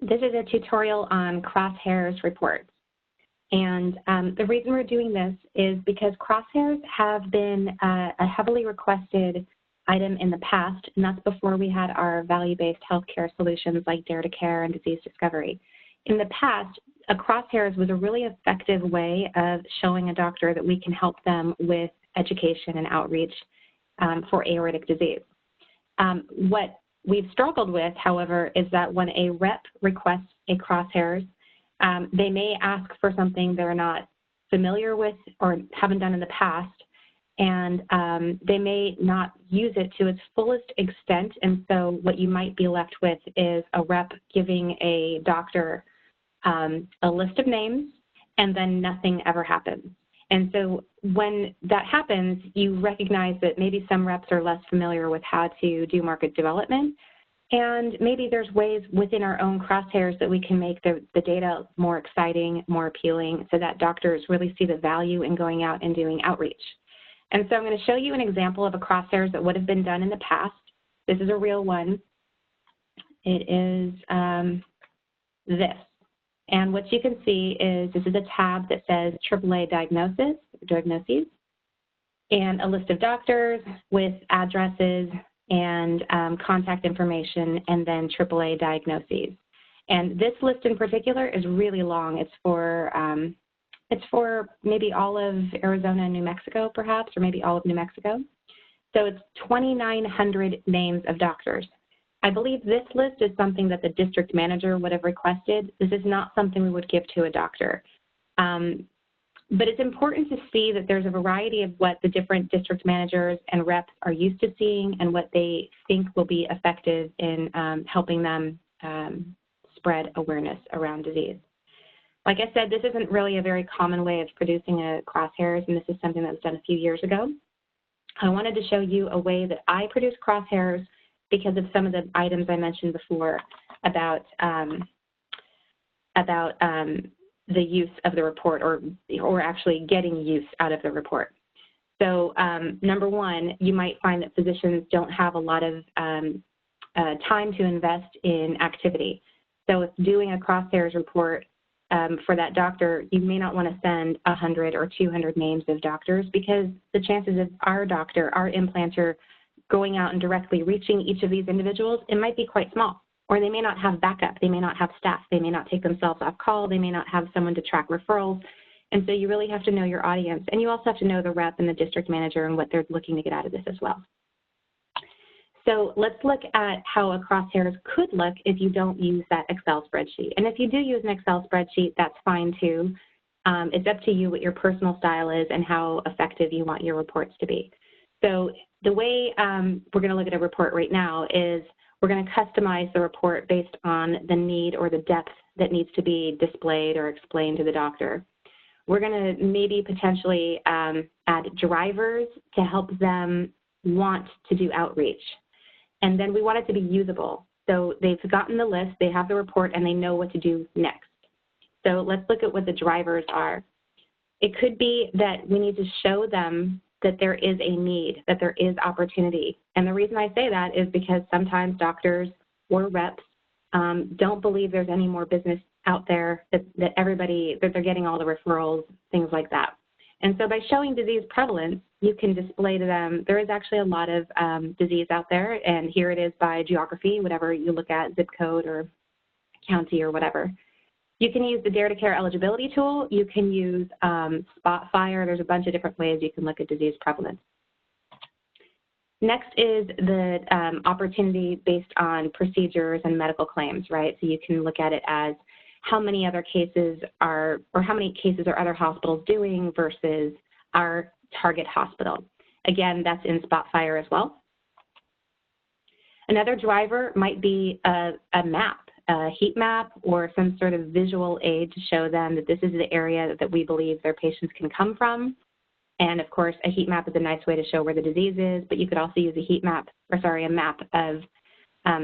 This is a tutorial on Crosshairs reports. And the reason we're doing this is because Crosshairs have been a heavily requested item in the past, and that's before we had our value-based healthcare solutions like Dare to Care and Disease Discovery. In the past, a Crosshairs was a really effective way of showing a doctor that we can help them with education and outreach for aortic disease. What we've struggled with, however, is that when a rep requests a Crosshairs, they may ask for something they're not familiar with or haven't done in the past, and they may not use it to its fullest extent. And so what you might be left with is a rep giving a doctor a list of names, and then nothing ever happens. And so when that happens, you recognize that maybe some reps are less familiar with how to do market development, and maybe there's ways within our own Crosshairs that we can make the data more exciting, more appealing, so that doctors really see the value in going out and doing outreach. And so I'm going to show you an example of a Crosshairs that would have been done in the past. This is a real one. It is this. And what you can see is this is a tab that says AAA diagnoses, and a list of doctors with addresses and contact information, and then AAA diagnoses. And this list in particular is really long. It's for maybe all of Arizona and New Mexico, perhaps, or maybe all of New Mexico. So it's 2,900 names of doctors. I believe this list is something that the district manager would have requested. This is not something we would give to a doctor. But it's important to see that there's a variety of what the different district managers and reps are used to seeing and what they think will be effective in helping them spread awareness around disease. Like I said, this isn't really a very common way of producing a Crosshairs, and this is something that was done a few years ago. I wanted to show you a way that I produce Crosshairs because of some of the items I mentioned before about the use of the report, or actually getting use out of the report. So number one, you might find that physicians don't have a lot of time to invest in activity. So if doing a Crosshairs report for that doctor, you may not want to send 100 or 200 names of doctors, because the chances of our doctor, our implanter, going out and directly reaching each of these individuals, it might be quite small. Or they may not have backup, they may not have staff, they may not take themselves off call, they may not have someone to track referrals. And so you really have to know your audience, and you also have to know the rep and the district manager and what they're looking to get out of this as well. So let's look at how a Crosshairs could look if you don't use that Excel spreadsheet. And if you do use an Excel spreadsheet, that's fine too. It's up to you what your personal style is and how effective you want your reports to be. So the way we're going to look at a report right now is we're going to customize the report based on the need or the depth that needs to be displayed or explained to the doctor. We're going to maybe potentially add drivers to help them want to do outreach. And then we want it to be usable. So they've gotten the list, they have the report, and they know what to do next. So let's look at what the drivers are. It could be that we need to show them that there is a need, that there is opportunity. And the reason I say that is because sometimes doctors or reps don't believe there's any more business out there, that they're getting all the referrals, things like that. And so by showing disease prevalence, you can display to them, there is actually a lot of disease out there, and here it is by geography, whatever you look at, zip code or county or whatever. You can use the Dare to Care eligibility tool. You can use Spotfire. There's a bunch of different ways you can look at disease prevalence. Next is the opportunity based on procedures and medical claims, right? So you can look at it as how many other cases are, or how many cases are other hospitals doing versus our target hospital. Again, that's in Spotfire as well. Another driver might be a map, a heat map, or some sort of visual aid to show them that this is the area that we believe their patients can come from. And of course, a heat map is a nice way to show where the disease is, but you could also use a heat map, or sorry, a map of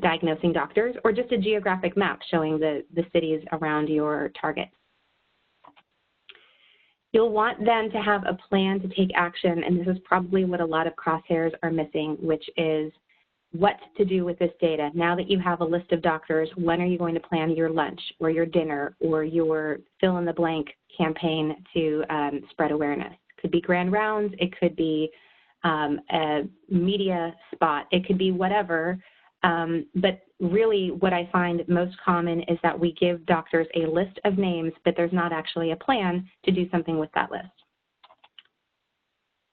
diagnosing doctors, or just a geographic map showing the cities around your target. You'll want then to have a plan to take action, and this is probably what a lot of Crosshairs are missing, which is what to do with this data. Now that you have a list of doctors, when are you going to plan your lunch or your dinner or your fill-in-the-blank campaign to spread awareness? It could be grand rounds. It could be a media spot. It could be whatever. But really what I find most common is that we give doctors a list of names, but there's not actually a plan to do something with that list.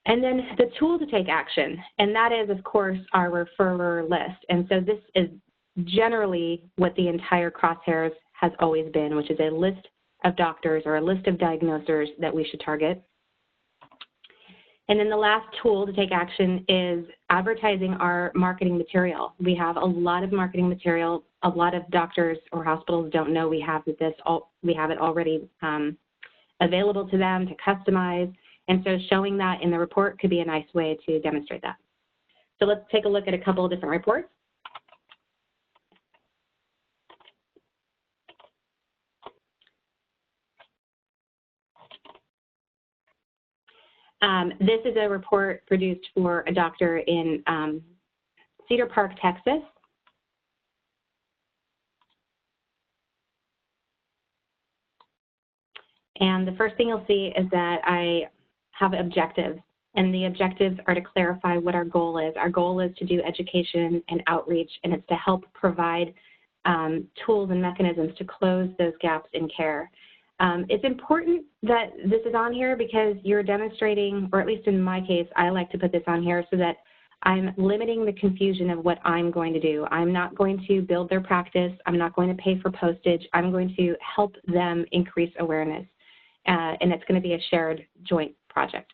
And then the tool to take action, and that is, of course, our referrer list. And so this is generally what the entire Crosshairs has always been, which is a list of doctors or a list of diagnosers that we should target. And then the last tool to take action is advertising our marketing material. We have a lot of marketing material. A lot of doctors or hospitals don't know we have it already available to them to customize. And so showing that in the report could be a nice way to demonstrate that. So let's take a look at a couple of different reports. This is a report produced for a doctor in Cedar Park, Texas. And the first thing you'll see is that I have objectives, and the objectives are to clarify what our goal is. Our goal is to do education and outreach, and it's to help provide tools and mechanisms to close those gaps in care. It's important that this is on here because you're demonstrating, or at least in my case, I like to put this on here so that I'm limiting the confusion of what I'm going to do. I'm not going to build their practice. I'm not going to pay for postage. I'm going to help them increase awareness, and it's going to be a shared joint project.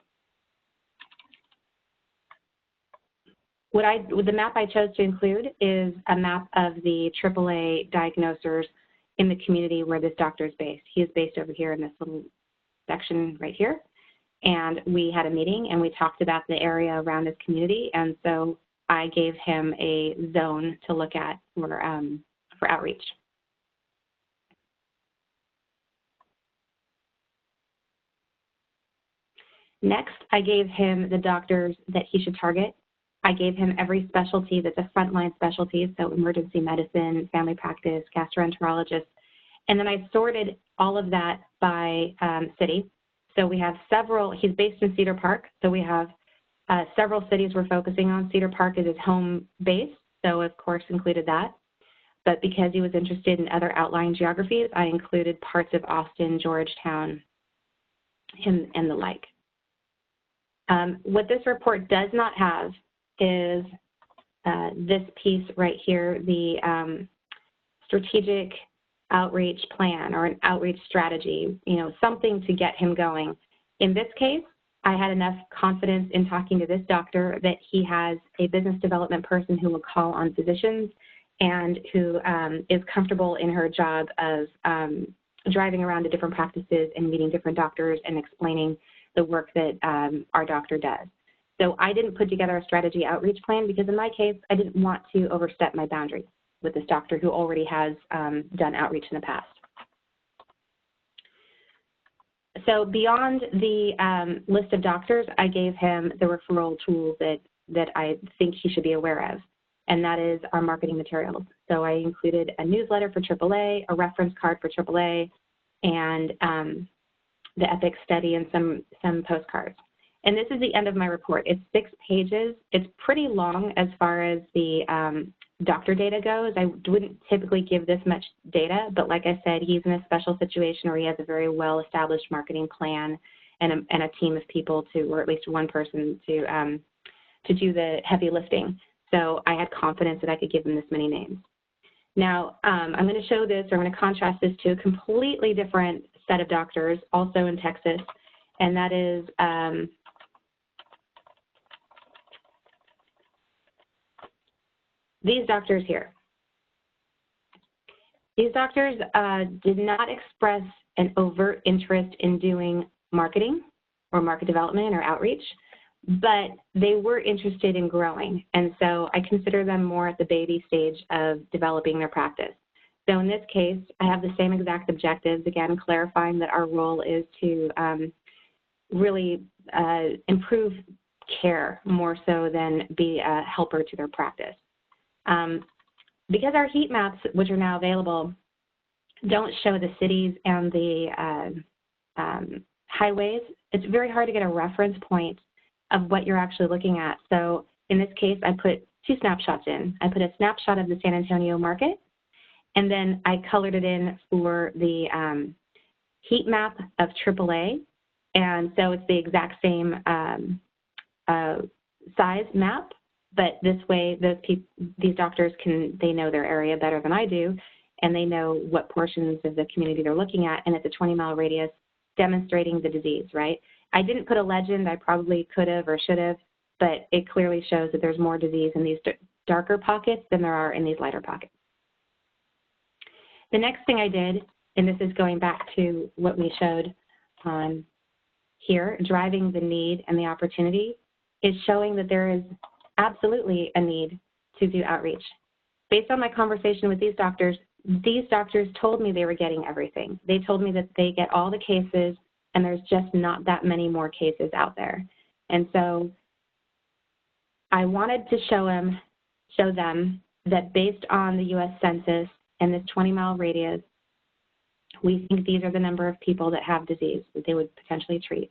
The map I chose to include is a map of the AAA diagnosers in the community where this doctor is based. He is based over here in this little section right here. And we had a meeting and we talked about the area around his community. And so I gave him a zone to look at for outreach. Next, I gave him the doctors that he should target. I gave him every specialty that's a frontline specialty, so emergency medicine, family practice, gastroenterologist. And then I sorted all of that by city. So we have several, he's based in Cedar Park, so we have several cities we're focusing on. Cedar Park is his home base, so of course included that. But because he was interested in other outlying geographies, I included parts of Austin, Georgetown, and the like. What this report does not have is this piece right here, the strategic outreach plan or an outreach strategy, something to get him going. In this case, I had enough confidence in talking to this doctor that he has a business development person who will call on physicians and who is comfortable in her job of driving around to different practices and meeting different doctors and explaining the work that our doctor does. So I didn't put together a strategy outreach plan because in my case, I didn't want to overstep my boundaries with this doctor who already has done outreach in the past. So beyond the list of doctors, I gave him the referral tools that I think he should be aware of, and that is our marketing materials. So I included a newsletter for AAA, a reference card for AAA, and the EPIC study and some postcards. And this is the end of my report. It's 6 pages. It's pretty long as far as the doctor data goes. I wouldn't typically give this much data, but like I said, he's in a special situation where he has a very well-established marketing plan and a team of people or at least one person to do the heavy lifting. So I had confidence that I could give him this many names. Now, I'm going to show this, or I'm going to contrast this to a completely different set of doctors, also in Texas, and that is these doctors here. These doctors did not express an overt interest in doing marketing or market development or outreach, but they were interested in growing. And so I consider them more at the baby stage of developing their practice. So in this case, I have the same exact objectives, again, clarifying that our role is to really improve care more so than be a helper to their practice. Because our heat maps, which are now available, don't show the cities and the highways, it's very hard to get a reference point of what you're actually looking at. So in this case, I put 2 snapshots in. I put a snapshot of the San Antonio market, and then I colored it in for the heat map of AAA. And so it's the exact same size map, but this way these doctors they know their area better than I do, and they know what portions of the community they're looking at, and it's a 20-mile radius demonstrating the disease, right? I didn't put a legend. I probably could have or should have, but it clearly shows that there's more disease in these darker pockets than there are in these lighter pockets. The next thing I did, and this is going back to what we showed on here, driving the need and the opportunity, is showing that there is absolutely a need to do outreach. Based on my conversation with these doctors told me they were getting everything. They told me that they get all the cases, and there's just not that many more cases out there. And so I wanted to show them that based on the U.S. Census and this 20-mile radius, we think these are the number of people that have disease that they would potentially treat.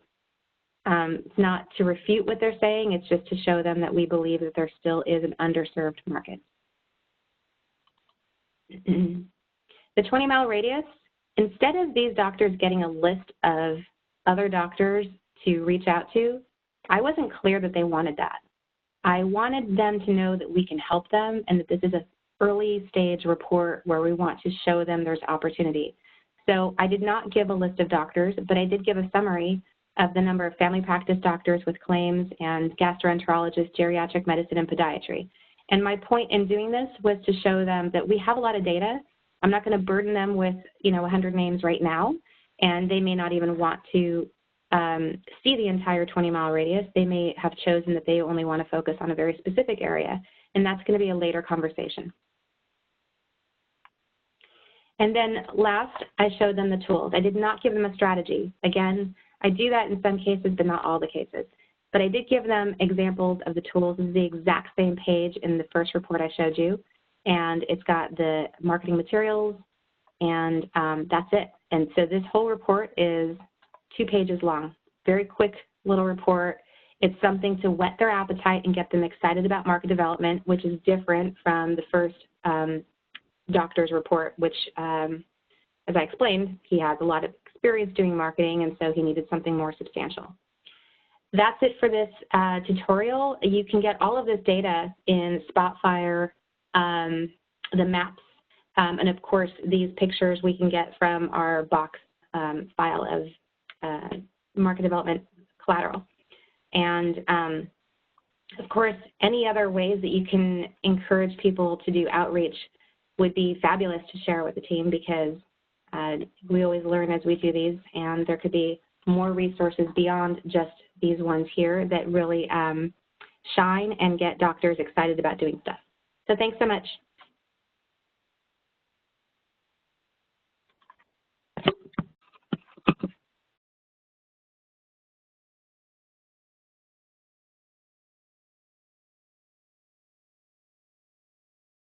It's not to refute what they're saying, it's just to show them that we believe that there still is an underserved market. The 20-mile radius, instead of these doctors getting a list of other doctors to reach out to, I wasn't clear that they wanted that. I wanted them to know that we can help them and that this is an early stage report where we want to show them there's opportunity. So I did not give a list of doctors, but I did give a summary of the number of family practice doctors with claims and gastroenterologists, geriatric medicine, and podiatry. And my point in doing this was to show them that we have a lot of data. I'm not going to burden them with 100 names right now, and they may not even want to see the entire 20-mile radius. They may have chosen that they only want to focus on a very specific area, and that's going to be a later conversation. And then last, I showed them the tools. I did not give them a strategy. Again, I do that in some cases, but not all the cases. But I did give them examples of the tools. This is the exact same page in the first report I showed you. And it's got the marketing materials, and that's it. And so this whole report is 2 pages long. Very quick little report. It's something to whet their appetite and get them excited about market development, which is different from the first doctor's report, which, as I explained, he has a lot of experience doing marketing, and so he needed something more substantial. That's it for this tutorial. You can get all of this data in Spotfire, the maps, and of course, these pictures we can get from our box file of market development collateral. And of course, any other ways that you can encourage people to do outreach would be fabulous to share with the team, because we always learn as we do these, and there could be more resources beyond just these ones here that really shine and get doctors excited about doing stuff. So thanks so much.